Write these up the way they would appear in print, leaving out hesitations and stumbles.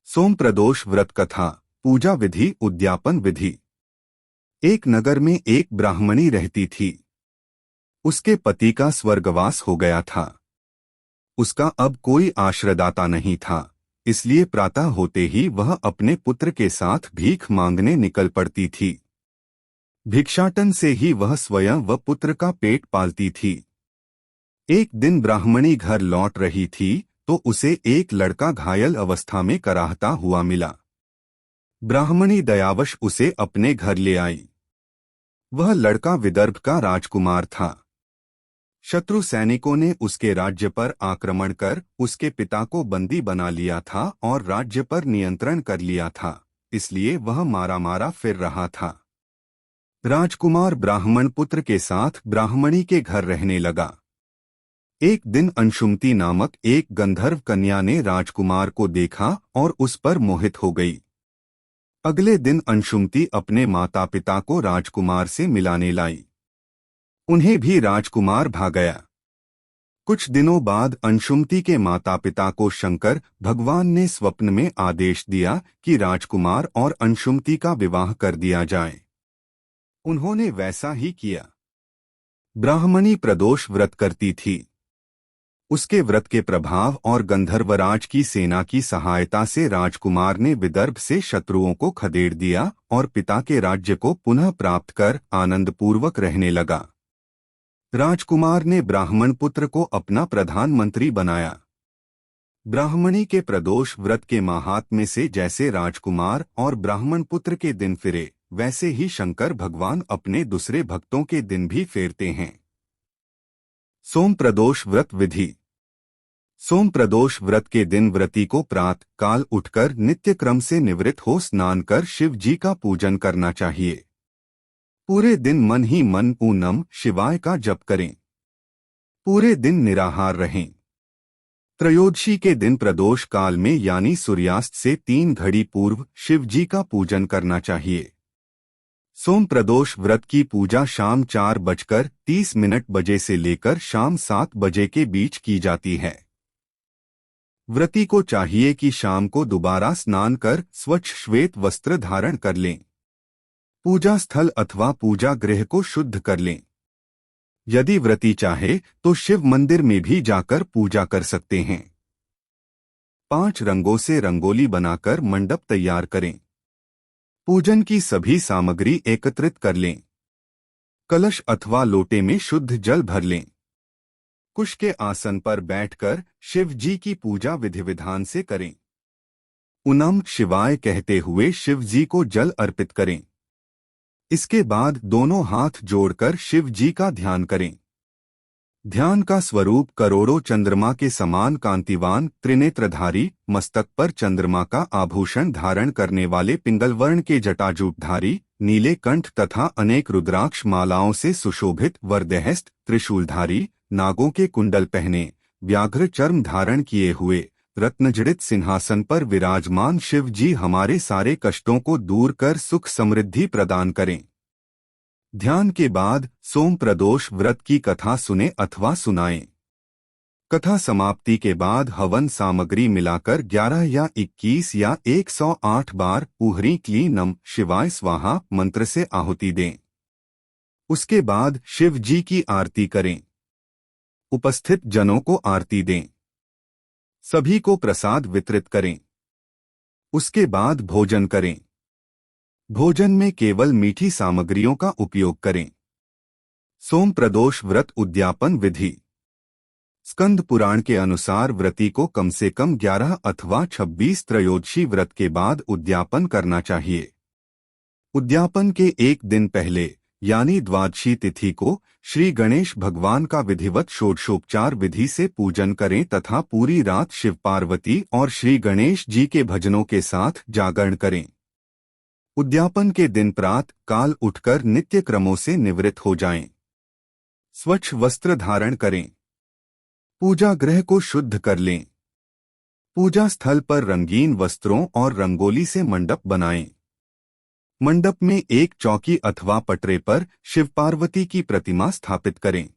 सोम प्रदोष व्रत कथा। पूजा विधि उद्यापन विधि। एक नगर में एक ब्राह्मणी रहती थी। उसके पति का स्वर्गवास हो गया था। उसका अब कोई आश्रयदाता नहीं था, इसलिए प्रातः होते ही वह अपने पुत्र के साथ भीख मांगने निकल पड़ती थी। भिक्षाटन से ही वह स्वयं व पुत्र का पेट पालती थी। एक दिन ब्राह्मणी घर लौट रही थी तो उसे एक लड़का घायल अवस्था में कराहता हुआ मिला। ब्राह्मणी दयावश उसे अपने घर ले आई। वह लड़का विदर्भ का राजकुमार था। शत्रु सैनिकों ने उसके राज्य पर आक्रमण कर उसके पिता को बंदी बना लिया था और राज्य पर नियंत्रण कर लिया था, इसलिए वह मारा मारा फिर रहा था। राजकुमार ब्राह्मण पुत्र के साथ ब्राह्मणी के घर रहने लगा। एक दिन अंशुमती नामक एक गंधर्व कन्या ने राजकुमार को देखा और उस पर मोहित हो गई। अगले दिन अंशुमती अपने माता पिता को राजकुमार से मिलाने लाई। उन्हें भी राजकुमार भा गया। कुछ दिनों बाद अंशुमती के माता पिता को शंकर भगवान ने स्वप्न में आदेश दिया कि राजकुमार और अंशुमती का विवाह कर दिया जाए। उन्होंने वैसा ही किया। ब्राह्मणी प्रदोष व्रत करती थी। उसके व्रत के प्रभाव और गंधर्वराज की सेना की सहायता से राजकुमार ने विदर्भ से शत्रुओं को खदेड़ दिया और पिता के राज्य को पुनः प्राप्त कर आनंदपूर्वक रहने लगा। राजकुमार ने ब्राह्मण पुत्र को अपना प्रधानमंत्री बनाया। ब्राह्मणी के प्रदोष व्रत के माहात्म्य से जैसे राजकुमार और ब्राह्मण पुत्र के दिन फिरे, वैसे ही शंकर भगवान अपने दूसरे भक्तों के दिन भी फेरते हैं। सोम प्रदोष व्रत विधि। सोम प्रदोष व्रत के दिन व्रती को प्रातः काल उठकर नित्य क्रम से निवृत्त हो स्नान कर शिव जी का पूजन करना चाहिए। पूरे दिन मन ही मन ॐ नमः शिवाय का जप करें। पूरे दिन निराहार रहें। त्रयोदशी के दिन प्रदोष काल में यानी सूर्यास्त से 3 घड़ी पूर्व शिव जी का पूजन करना चाहिए। सोम प्रदोष व्रत की पूजा शाम 4:30 बजे से लेकर शाम 7 बजे के बीच की जाती है। व्रती को चाहिए कि शाम को दोबारा स्नान कर स्वच्छ श्वेत वस्त्र धारण कर लें। पूजा स्थल अथवा पूजा गृह को शुद्ध कर लें। यदि व्रती चाहे तो शिव मंदिर में भी जाकर पूजा कर सकते हैं। 5 रंगों से रंगोली बनाकर मंडप तैयार करें। पूजन की सभी सामग्री एकत्रित कर लें। कलश अथवा लोटे में शुद्ध जल भर लें। कुश के आसन पर बैठकर शिव जी की पूजा विधि विधान से करें। ॐ नमः शिवाय कहते हुए शिव जी को जल अर्पित करें। इसके बाद दोनों हाथ जोड़कर शिव जी का ध्यान करें। ध्यान का स्वरूप करोड़ों चंद्रमा के समान कांतिवान त्रिनेत्रधारी, मस्तक पर चंद्रमा का आभूषण धारण करने वाले पिंगल वर्ण के जटाजूटधारी, नीले कंठ तथा अनेक रुद्राक्ष मालाओं से सुशोभित वरदहस्त त्रिशूलधारी, नागों के कुंडल पहने, व्याघ्र चर्म धारण किए हुए, रत्नजड़ित सिंहासन पर विराजमान शिव जी हमारे सारे कष्टों को दूर कर सुख समृद्धि प्रदान करें। ध्यान के बाद सोम प्रदोष व्रत की कथा सुने अथवा सुनाएं। कथा समाप्ति के बाद हवन सामग्री मिलाकर 11 या 21 या 108 बार ऊहरी क्ली नम शिवाय स्वाहा मंत्र से आहुति दें। उसके बाद शिव जी की आरती करें। उपस्थित जनों को आरती दें। सभी को प्रसाद वितरित करें। उसके बाद भोजन करें। भोजन में केवल मीठी सामग्रियों का उपयोग करें। सोम प्रदोष व्रत उद्यापन विधि। स्कंद पुराण के अनुसार व्रती को कम से कम 11 अथवा 26 त्रयोदशी व्रत के बाद उद्यापन करना चाहिए। उद्यापन के एक दिन पहले यानी द्वादशी तिथि को श्री गणेश भगवान का विधिवत षोडशोपचार विधि से पूजन करें तथा पूरी रात शिव पार्वती और श्री गणेश जी के भजनों के साथ जागरण करें। उद्यापन के दिन प्रातः काल उठकर नित्य क्रमों से निवृत्त हो जाएं। स्वच्छ वस्त्र धारण करें। पूजा गृह को शुद्ध कर लें। पूजा स्थल पर रंगीन वस्त्रों और रंगोली से मंडप बनाएं। मंडप में एक चौकी अथवा पटरे पर शिव पार्वती की प्रतिमा स्थापित करें।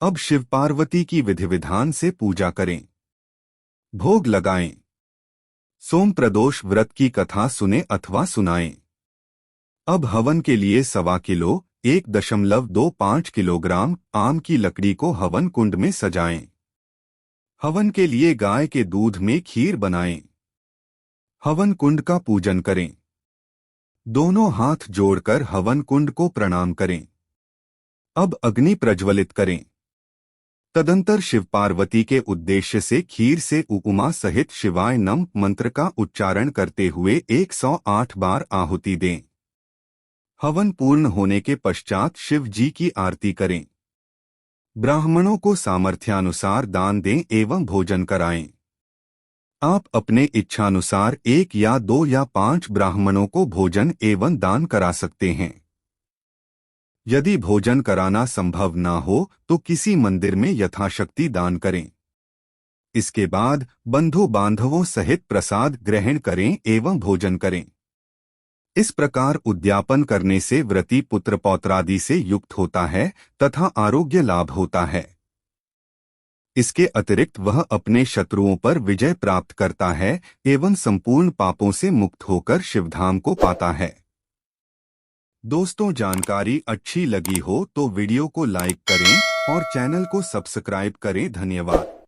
अब शिव पार्वती की विधि विधान से पूजा करें। भोग लगाएं। सोम प्रदोष व्रत की कथा सुने अथवा सुनाएं। अब हवन के लिए 1.25 किलो 1.25 किलोग्राम आम की लकड़ी को हवन कुंड में सजाएं। हवन के लिए गाय के दूध में खीर बनाएं। हवन कुंड का पूजन करें। दोनों हाथ जोड़कर हवन कुंड को प्रणाम करें। अब अग्नि प्रज्वलित करें। तदंतर शिव पार्वती के उद्देश्य से खीर से उमा सहित शिवाय नम मंत्र का उच्चारण करते हुए 108 बार आहुति दें। हवन पूर्ण होने के पश्चात शिव जी की आरती करें। ब्राह्मणों को सामर्थ्यानुसार दान दें एवं भोजन कराएं। आप अपने इच्छानुसार 1 या 2 या 5 ब्राह्मणों को भोजन एवं दान करा सकते हैं। यदि भोजन कराना संभव ना हो तो किसी मंदिर में यथाशक्ति दान करें। इसके बाद बंधु बांधवों सहित प्रसाद ग्रहण करें एवं भोजन करें। इस प्रकार उद्यापन करने से व्रती पुत्र पौत्रादि से युक्त होता है तथा आरोग्य लाभ होता है। इसके अतिरिक्त वह अपने शत्रुओं पर विजय प्राप्त करता है एवं संपूर्ण पापों से मुक्त होकर शिवधाम को पाता है। दोस्तों, जानकारी अच्छी लगी हो तो वीडियो को लाइक करें और चैनल को सब्सक्राइब करें। धन्यवाद।